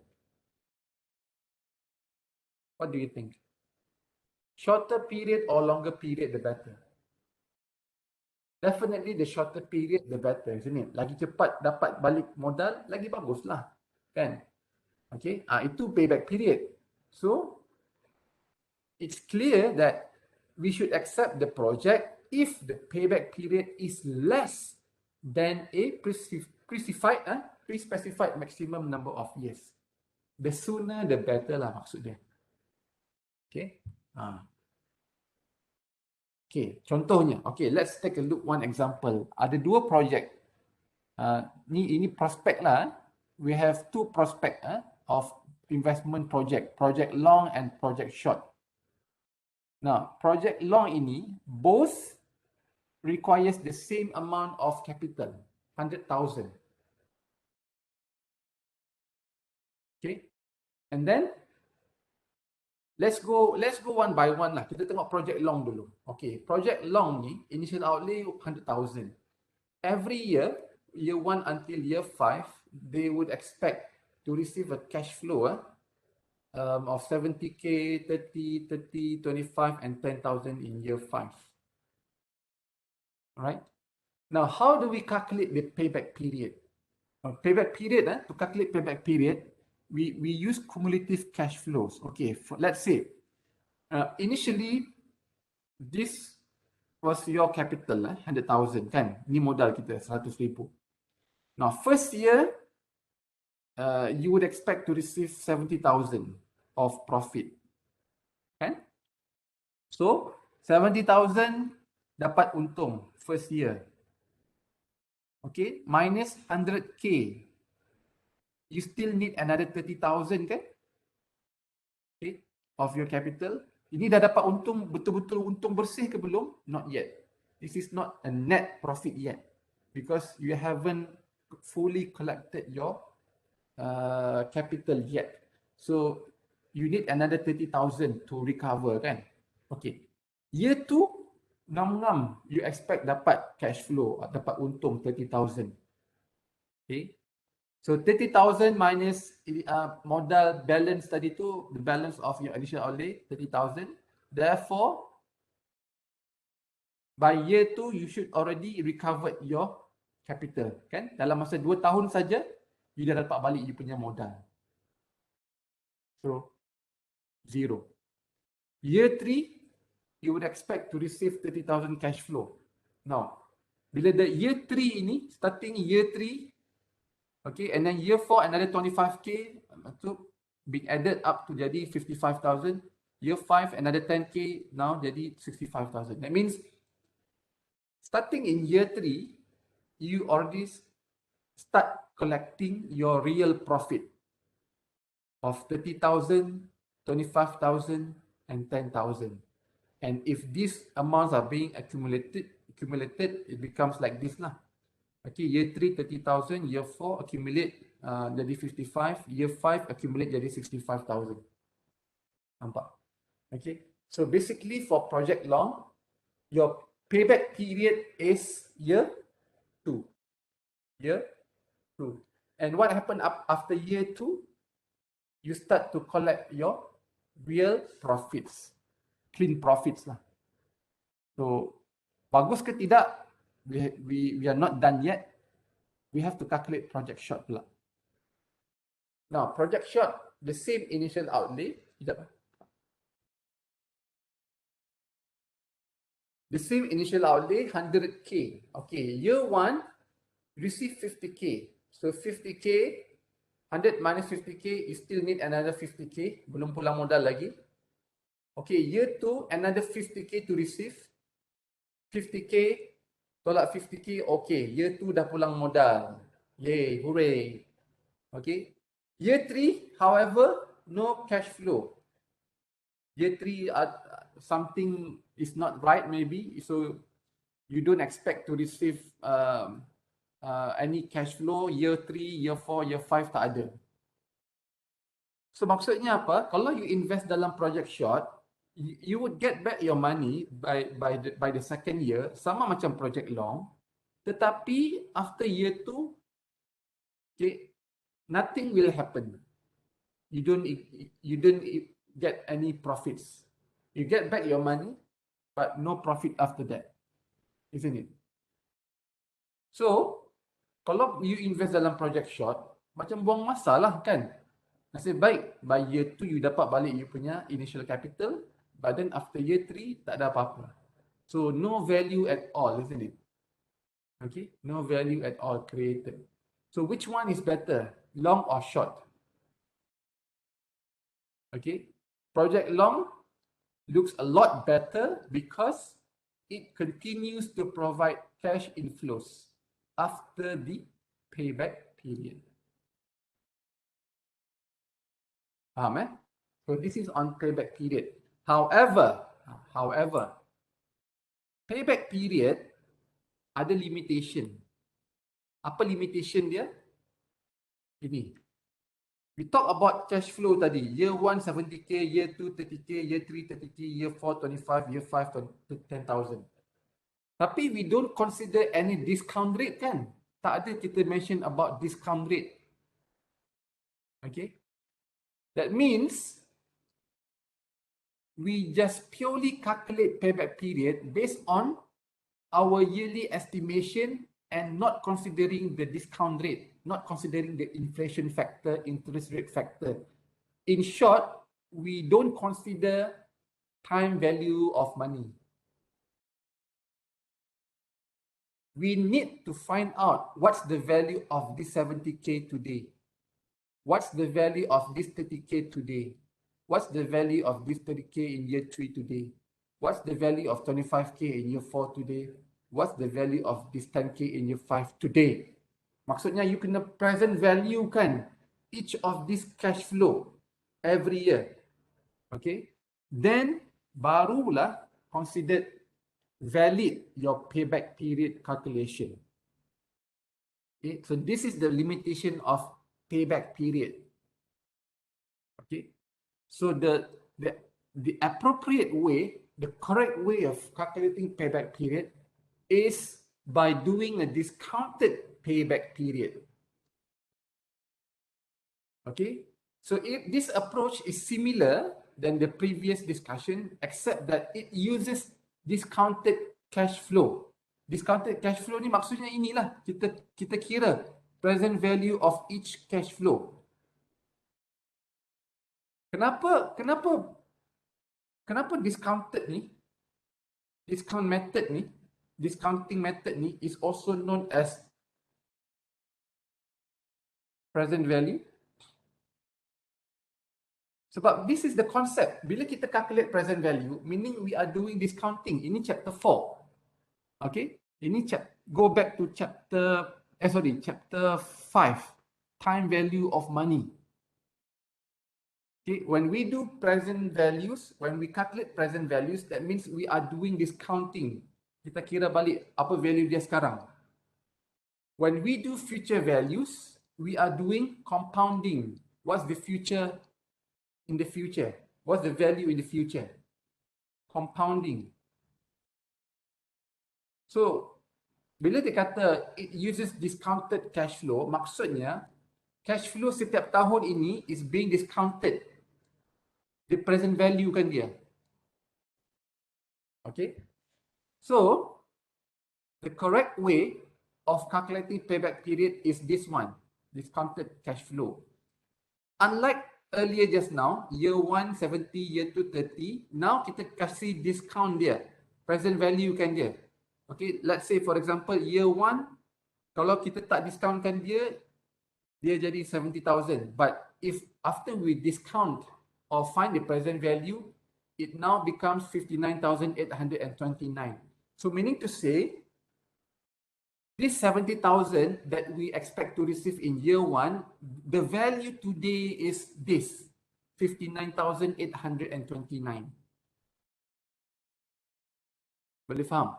Speaker 1: What do you think? Shorter period or longer period, the better? Definitely the shorter period, the better, isn't it? Lagi cepat dapat balik modal, lagi baguslah, kan? Okay, itu payback period. So, it's clear that we should accept the project if the payback period is less than a pre-specified maximum number of years. The sooner the better lah maksud dia. Okay. Okay, contohnya. Okay, let's take a look one example. Ada dua projek. Ini prospek lah. We have two prospect of investment project long and project short. Now, project long ini both requires the same amount of capital, 100,000. Okay, and then let's go one by one lah. Kita tengok project long dulu. Okay, project long ni initial outlay 100,000. Every year 1 until year 5, they would expect to receive a cash flow of 70k, 30, 25 and 10,000 in year 5. Alright. Now, how do we calculate the payback period? Payback period, to calculate payback period, we use cumulative cash flows. Okay, let's say initially this was your capital 100,000 kan? Ni modal kita 100,000. Now, first year you would expect to receive 70,000 of profit. Kan? So, 70,000 dapat untung first year. Okay, minus 100K. You still need another 30,000 kan? Okay, of your capital. Ini dah dapat untung, betul-betul untung bersih ke belum? Not yet. This is not a net profit yet. Because you haven't fully collected your capital yet. So, you need another 30,000 to recover kan? Okay. Year 2, ngam-ngam, you expect dapat cash flow, dapat untung 30,000. Okay. So 30,000 minus modal balance tadi tu, the balance of your additional outlay 30,000. Therefore, by year 2 you should already recovered your capital, kan? Dalam masa 2 tahun saja you dah dapat balik you punya modal. So 0. Year 3 you would expect to receive 30,000 cash flow. Now, bila the year 3 ini, starting year 3, okay, and then year 4 another 25K to be added up to jadi 55,000. Year 5 another 10K, now jadi 65,000. That means starting in year 3, you already start collecting your real profit of 30,000, 25,000 and 10,000. And if these amounts are being accumulated, it becomes like this lah. Okay, year 3 30,000, year 4 accumulate jadi 55, year 5 accumulate jadi 65,000. Nampak? Okay, so basically for project long, your payback period is year 2. Year 2. And what happened after year 2? You start to collect your real profits, clean profits lah. So, bagus ke tidak? We are not done yet. We have to calculate project short pula. Now, project short, the same initial outlay. The same initial outlay, 100K. Okay, year 1, receive 50K. So 50K, 100 minus 50K, you still need another 50K. Belum pulang modal lagi. Okay, year 2, another 50K to receive. 50K, tolak 50K, okay. Year 2 dah pulang modal. Yay, hooray. Okay. Year 3, however, no cash flow. Year 3, something is not right maybe, so you don't expect to receive any cash flow. Year 3, year 4, year 5 tak ada. So maksudnya apa? Kalau you invest dalam project short, you would get back your money by the second year, sama macam project long. Tetapi after year 2, okay, nothing will happen. You don't get any profits. You get back your money, but no profit after that, isn't it? So, kalau you invest dalam project short, macam buang masa lah kan? Nasib baik, by year 2 you dapat balik you punya initial capital, but then after year 3 tak ada apa-apa. So, no value at all, isn't it? Okay, no value at all created. So, which one is better, long or short? Okay, project long looks a lot better because it continues to provide cash inflows after the payback period. Faham eh? So this is on payback period. However, payback period ada limitation. Apa limitation dia? Ini. We talk about cash flow tadi. Year 1 70K, year 2 30K, year 3 30K, year 4 25, year 5 10,000. Tapi we don't consider any discount rate kan? Tak ada kita mention about discount rate. Okay? That means we just purely calculate payback period based on our yearly estimation and not considering the discount rate, not considering the inflation factor, interest rate factor. In short, we don't consider time value of money. We need to find out what's the value of this 70K today. What's the value of this 30K today? What's the value of this 30K in year 3 today? What's the value of 25K in year 4 today? what's the value of this 10K in year 5 today. Maksudnya you kena present value kan each of this cash flow every year. Okay. Then barulah considered valid your payback period calculation. Okay. So this is the limitation of payback period. Okay. So the appropriate way, the correct way of calculating payback period is by doing a discounted payback period. Okay. So if this approach is similar than the previous discussion, except that it uses discounted cash flow. Discounted cash flow ni maksudnya inilah, kita kira present value of each cash flow. Kenapa discounted ni, discounting method ni is also known as present value? Sebab this is the concept. Bila kita calculate present value, meaning we are doing discounting. Ini chapter 4. Okay? Ini go back to chapter 5. Time value of money. Okay, when we do present values, when we calculate present values, that means we are doing discounting. Kita kira balik apa value dia sekarang. When we do future values, we are doing compounding. What's the future in the future? What's the value in the future? Compounding. So, bila dia kata it uses discounted cash flow, maksudnya cash flow setiap tahun ini is being discounted. The present value kan dia. Okay. So, the correct way of calculating payback period is this one, discounted cash flow. Unlike earlier just now, year 1 70, year 2 30, now kita kasih discount dia, present value kan dia. Okay, let's say for example year 1, kalau kita tak discountkan dia, dia jadi 70,000. But if after we discount or find the present value, it now becomes 59,829. So meaning to say, this 70,000 that we expect to receive in year 1, the value today is this, 59,829. Boleh faham?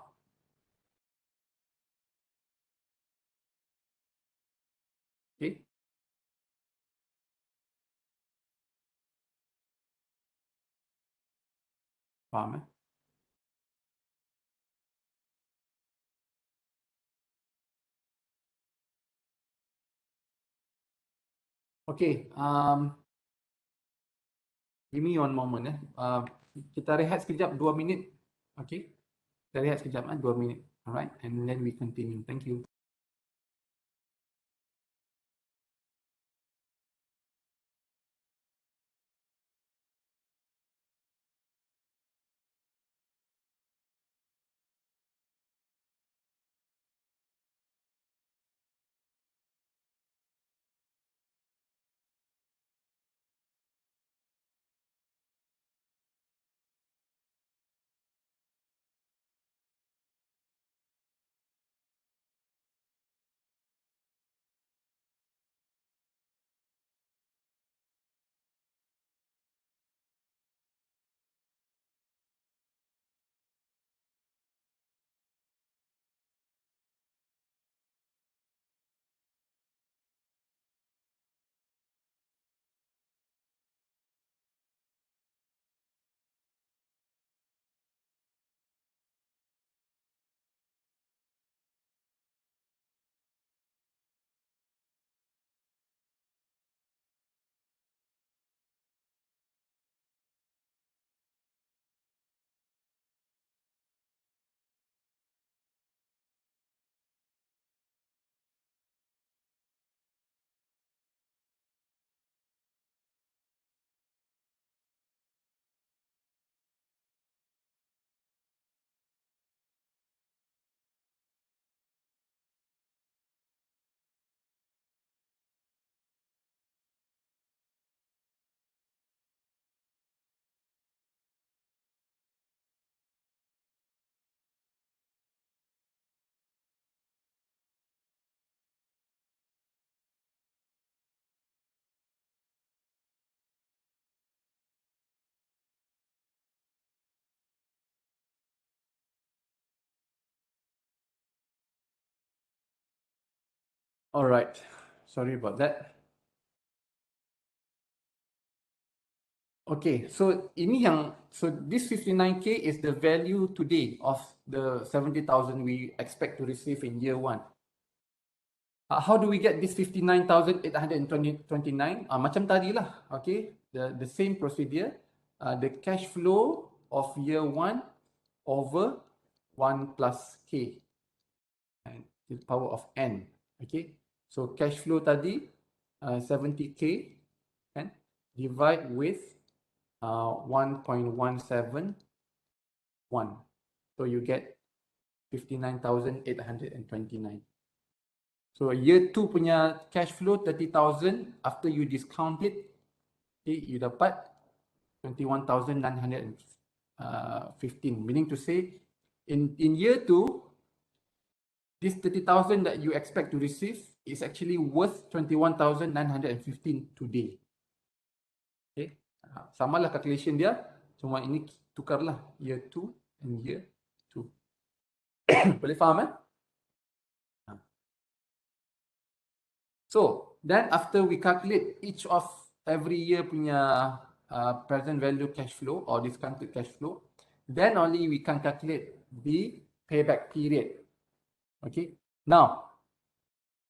Speaker 1: Okay. Faham eh? Okay, give me one moment eh. Kita rehat sekejap 2 minit. Okay. Kita rehat sekejap 2 minit. Alright, and then we continue. Thank you. All right. Sorry about that. Okay, so this 59K is the value today of the 70,000 we expect to receive in year one. How do we get this 59,829? Macam tadi lah, okay, the same procedure. The cash flow of year one over 1 plus K, and to the power of N, okay. So cash flow tadi 70K, kan, divide with 1.171. So you get 59,829. So year 2 punya cash flow 30,000, after you discount it, okay, you dapat 21,915. Meaning to say, in year 2, this 30,000 that you expect to receive is actually worth 21,915 today. Okay, samalah calculation dia, cuma ini tukarlah year 2 and year 2. Boleh faham, eh? So then after we calculate each of every year punya present value cash flow or discounted cash flow, then only we can calculate the payback period. Okay, now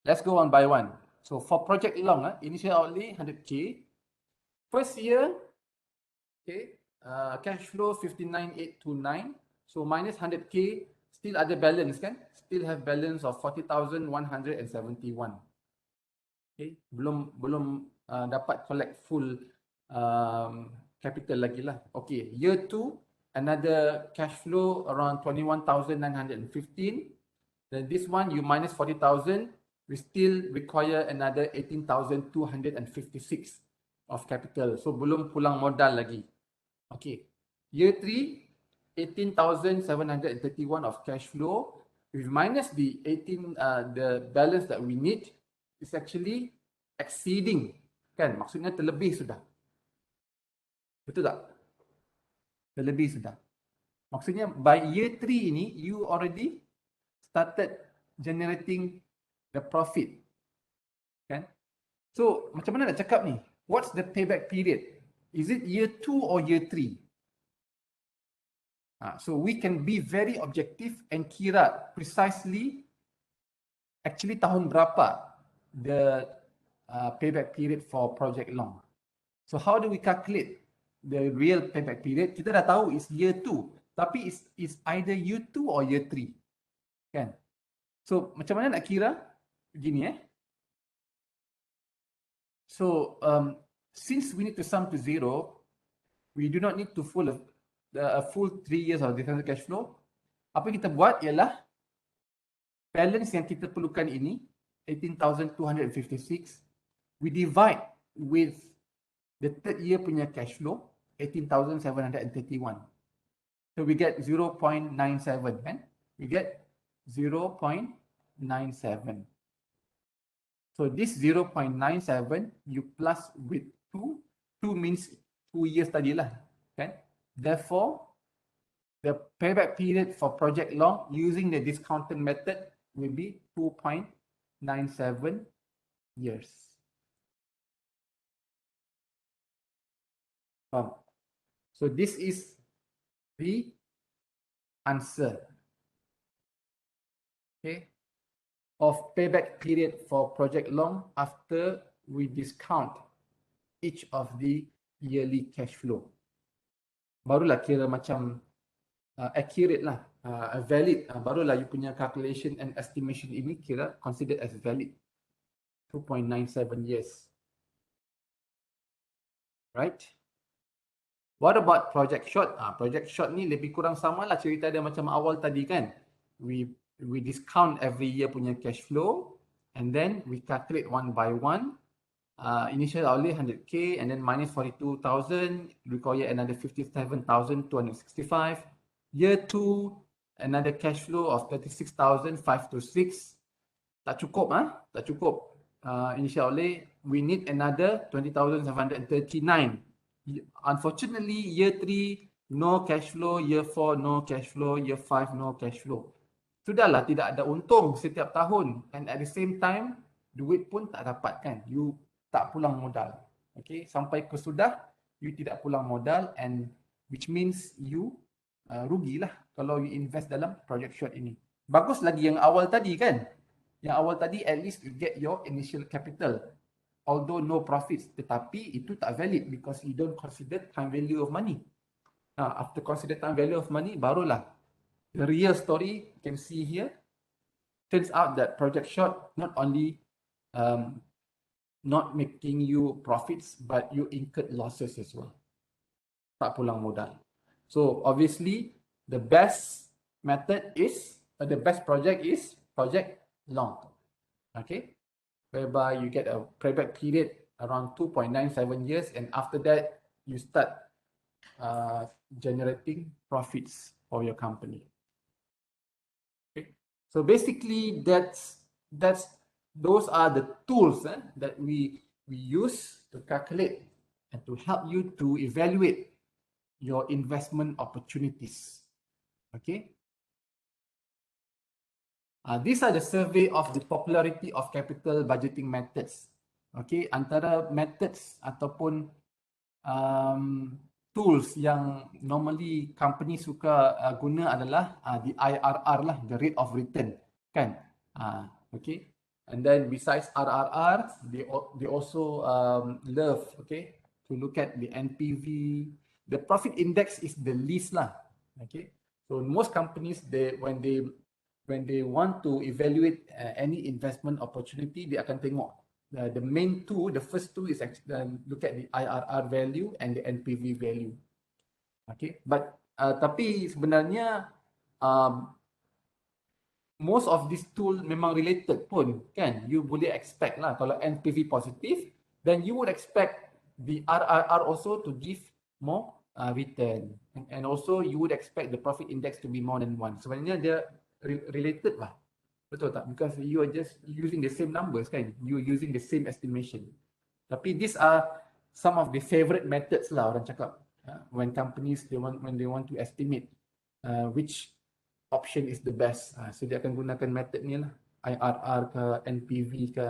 Speaker 1: let's go one by one. So for project long, initial outlay 100K. First year, okay, cash flow 59,829. So minus 100K, still ada balance, kan? Still have balance of 40,171. Okay, belum dapat collect full capital lagi lah. Okay, year 2, another cash flow around 21,915. Then this one you minus 40,000, we still require another 18,256 of capital. So belum pulang modal lagi. Okay, year 3, 18,731 of cash flow. If minus the balance that we need, is actually exceeding, kan? Maksudnya terlebih sudah. Betul tak? Terlebih sudah. Maksudnya by year 3 ini, you already started generating the profit, kan? So macam mana nak cakap ni? What's the payback period? Is it year 2 or year 3? So we can be very objective and kira precisely actually tahun berapa the payback period for project long. So how do we calculate the real payback period? Kita dah tahu is year 2, tapi is either year 2 or year 3, kan? So macam mana nak kira? Begini, So since we need to sum to 0, we do not need to a full 3 years of discounted cash flow. Apa yang kita buat ialah balance yang kita perlukan ini 18,256, we divide with the third year punya cash flow 18,731. So we get 0.97, kan? We get 0.97. So this 0.97 you plus with 2 means 2 years tadilah, kan? Therefore, the payback period for project long using the discounted method will be 2.97 years. So this is the answer, okay, of payback period for project long after we discount each of the yearly cash flow. Barulah kira macam accurate lah, valid, barulah you punya calculation and estimation ini kira considered as valid. 2.97 years. Right? What about project short? Project short ni lebih kurang sama lah cerita dia macam awal tadi, kan? We discount every year punya cash flow and then we calculate one by one. Initial outlay 100K and then minus 42,000, require another 57,265. Year 2, another cash flow of 36,526. Tak cukup, tak cukup. Initial outlay, we need another 20,739. Unfortunately, year 3, no cash flow. Year 4, no cash flow. Year 5, no cash flow. Sudahlah, tidak ada untung setiap tahun. And at the same time, duit pun tak dapat kan, you tak pulang modal. Okay, sampai ke sudah you tidak pulang modal, and which means you rugilah kalau you invest dalam project short ini. Bagus lagi yang awal tadi kan, yang awal tadi at least you get your initial capital, although no profits, tetapi itu tak valid because you don't consider time value of money. After consider time value of money, barulah the real story you can see here. Turns out that project short not only not making you profits, but you incurred losses as well. Tak pulang modal. So obviously the best method is, the best project is project long. Okay, whereby you get a payback period around 2.97 years, and after that you start generating profits for your company. Okay, so basically those are the tools that we use to calculate and to help you to evaluate your investment opportunities. Okay. These are the survey of the popularity of capital budgeting methods. Okay, antara methods ataupun tools yang normally company suka guna adalah the IRR lah, the rate of return, kan? Okay. And then besides RRR, they also love, okay, to look at the NPV. The profit index is the least lah. Okay. So most companies, when they want to evaluate any investment opportunity, they akan tengok the main two, the first two is actually look at the IRR value and the NPV value. Okay, but tapi sebenarnya most of this tool memang related pun kan. You boleh expect lah kalau NPV positif, then you would expect the RRR also to give more return, and also you would expect the profit index to be more than one. Sebenarnya dia related lah. Betul tak? Because you are just using the same numbers kan. You are using the same estimation. Tapi these are some of the favorite methods lah orang cakap. When companies when they want to estimate which option is the best. So dia akan gunakan method ni lah. IRR ke, NPV ke.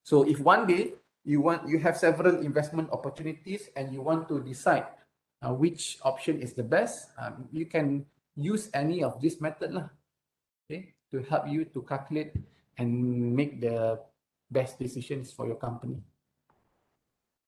Speaker 1: So if one day you have several investment opportunities and you want to decide which option is the best, you can use any of this method lah. Okay, to help you to calculate and make the best decisions for your company.